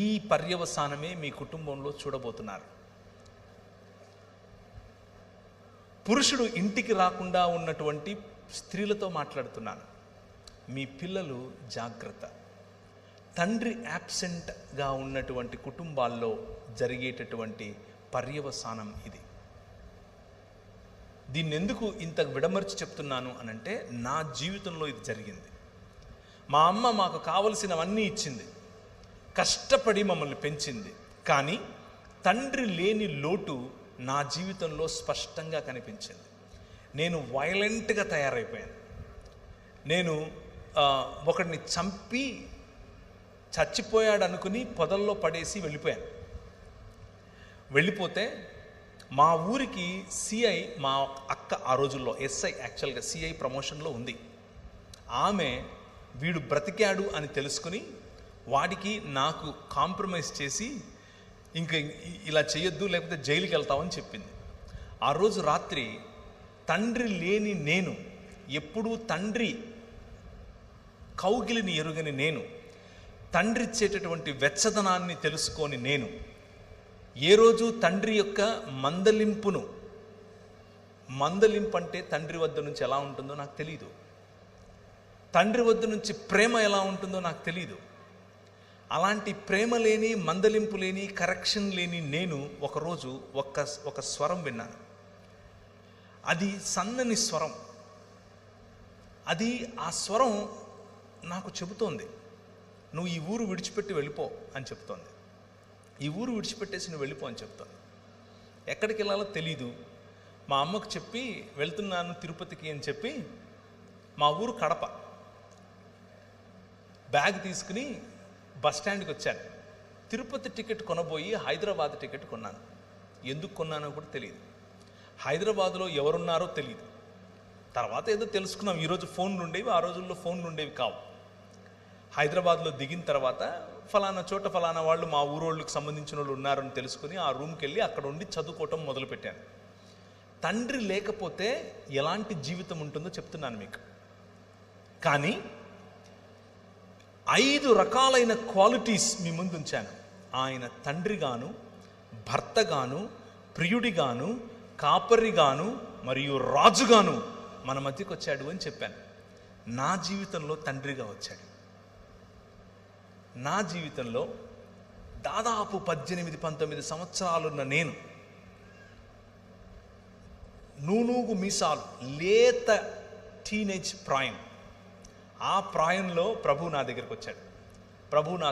ఈ పర్యవసానమే మీ కుటుంబంలో చూడబోతున్నారు. పురుషుడు ఇంటికి రాకుండా ఉన్నటువంటి స్త్రీలతో మాట్లాడుతున్నాను. మీ పిల్లలు జాగ్రత్త. తండ్రి యాబ్సెంట్గా ఉన్నటువంటి కుటుంబాల్లో జరిగేటటువంటి పర్యవసానం ఇది. దీన్ని ఎందుకు ఇంత విడమర్చి చెప్తున్నాను అనంటే, నా జీవితంలో ఇది జరిగింది. మా అమ్మ మాకు కావలసినవన్నీ ఇచ్చింది, కష్టపడి మమ్మల్ని పెంచింది. కానీ తండ్రి లేని లోటు నా జీవితంలో స్పష్టంగా కనిపించింది. నేను వైలెంట్గా తయారైపోయాను. నేను ఒకడిని చంపి చచ్చిపోయాడు అనుకుని పొదల్లో పడేసి వెళ్ళిపోయాను. వెళ్ళిపోతే మా ఊరికి సిఐ, మా అక్క ఆ రోజుల్లో ఎస్ఐ, యాక్చువల్గా సిఐ ప్రమోషన్లో ఉంది. ఆమె వీడు బ్రతికాడు అని తెలుసుకుని వాడికి నాకు కాంప్రమైజ్ చేసి ఇంక ఇలా చేయొద్దు లేకపోతే జైలుకి వెళ్తామని చెప్పింది. ఆ రోజు రాత్రి తండ్రి లేని నేను, ఎప్పుడూ తండ్రి కౌగిలిని ఎరుగని నేను, తండ్రి ఇచ్చేటటువంటి వెచ్చదనాన్ని తెలుసుకొని నేను, ఏ రోజు తండ్రి యొక్క మందలింపు అంటే తండ్రి వద్ద నుంచి ఎలా ఉంటుందో నాకు తెలీదు. తండ్రి వద్ద నుంచి ప్రేమ ఎలా ఉంటుందో నాకు తెలీదు. అలాంటి ప్రేమ లేని, మందలింపు లేని, కరెక్షన్ లేని నేను ఒకరోజు ఒక స్వరం విన్నాను. అది సన్నని స్వరం. ఆ స్వరం నాకు చెబుతోంది, నువ్వు ఈ ఊరు విడిచిపెట్టి వెళ్ళిపో అని చెప్తోంది. ఈ ఊరు విడిచిపెట్టేసి నువ్వు వెళ్ళిపో అని చెప్తాను. ఎక్కడికి వెళ్ళాలో తెలీదు. మా అమ్మకు చెప్పి వెళ్తున్నాను తిరుపతికి అని చెప్పి, మా ఊరు కడప, బ్యాగ్ తీసుకుని బస్ స్టాండ్కి వచ్చాను. తిరుపతి టికెట్ కొనబోయి హైదరాబాద్ టికెట్ కొన్నాను. ఎందుకు కొన్నానో కూడా తెలియదు. హైదరాబాద్లో ఎవరున్నారో తెలియదు. తర్వాత ఏదో తెలుసుకున్నాం. ఈరోజు ఫోన్లు ఉండేవి, ఆ రోజుల్లో ఫోన్లు ఉండేవి కావు. హైదరాబాద్లో దిగిన తర్వాత ఫలానా చోట ఫలానా వాళ్ళు, మా ఊరోళ్ళకి సంబంధించిన వాళ్ళు ఉన్నారని తెలుసుకుని ఆ రూమ్కి వెళ్ళి అక్కడ ఉండి చదువుకోవటం మొదలుపెట్టాను. తండ్రి లేకపోతే ఎలాంటి జీవితం ఉంటుందో చెప్తున్నాను మీకు. కానీ 5 రకాలైన క్వాలిటీస్ మీ ముందు ఉంచాను. ఆయన తండ్రిగాను, భర్తగాను, ప్రియుడిగాను, కాపరిగాను మరియు రాజుగాను మన మధ్యకు వచ్చాడు అని చెప్పాను. నా జీవితంలో తండ్రిగా వచ్చాడు. నా జీవితంలో దాదాపు 18-19 సంవత్సరాలున్న నేను, నూనూగు మీసాలు, లేత టీనేజ్ ప్రాయం, ఆ ప్రాయంలో ప్రభు నా దగ్గరికి వచ్చాడు. ప్రభు నా